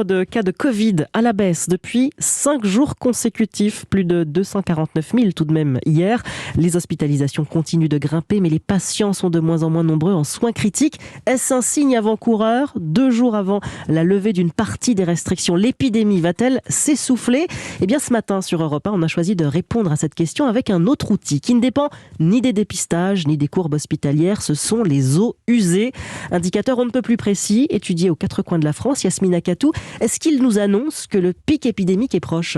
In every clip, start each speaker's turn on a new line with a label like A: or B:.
A: De cas de Covid à la baisse depuis 5 jours consécutifs, plus de 249 000 tout de même hier. Les hospitalisations continuent de grimper, mais les patients sont de moins en moins nombreux en soins critiques. Est-ce un signe avant-coureur ? 2 jours avant la levée d'une partie des restrictions, l'épidémie va-t-elle s'essouffler ? Eh bien ce matin sur Europe 1, on a choisi de répondre à cette question avec un autre outil qui ne dépend ni des dépistages ni des courbes hospitalières, ce sont les eaux usées. Indicateur on ne peut plus précis, étudié aux 4 coins de la France. Yasmina Katou, est-ce qu'il nous annonce que le pic épidémique est proche ?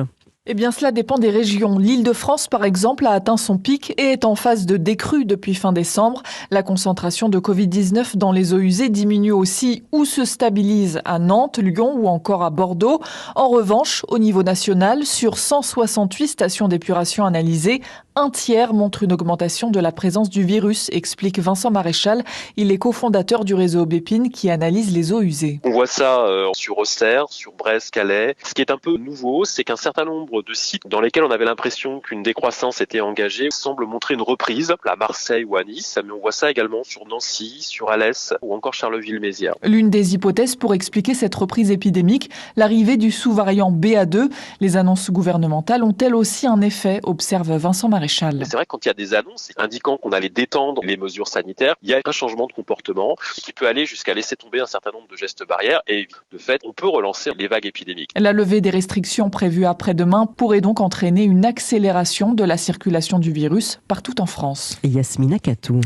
B: Eh bien, cela dépend des régions. L'Île-de-France, par exemple, a atteint son pic et est en phase de décrue depuis fin décembre. La concentration de Covid-19 dans les eaux usées diminue aussi ou se stabilise à Nantes, Lyon ou encore à Bordeaux. En revanche, au niveau national, sur 168 stations d'épuration analysées, un tiers montre une augmentation de la présence du virus, explique Vincent Maréchal. Il est cofondateur du réseau Aubépine qui analyse les eaux usées.
C: On voit ça sur Auxerre, sur Brest, Calais. Ce qui est un peu nouveau, c'est qu'un certain nombre de sites dans lesquels on avait l'impression qu'une décroissance était engagée semblent montrer une reprise, à Marseille ou à Nice, mais on voit ça également sur Nancy, sur Alès ou encore Charleville-Mézières.
B: L'une des hypothèses pour expliquer cette reprise épidémique, l'arrivée du sous-variant BA2. Les annonces gouvernementales ont elles aussi un effet, observe Vincent Maréchal.
C: Mais c'est vrai que quand il y a des annonces indiquant qu'on allait détendre les mesures sanitaires, il y a un changement de comportement qui peut aller jusqu'à laisser tomber un certain nombre de gestes barrières et de fait, on peut relancer les vagues épidémiques.
B: La levée des restrictions prévues après-demain pourrait donc entraîner une accélération de la circulation du virus partout en France.
A: Yasmina Katou.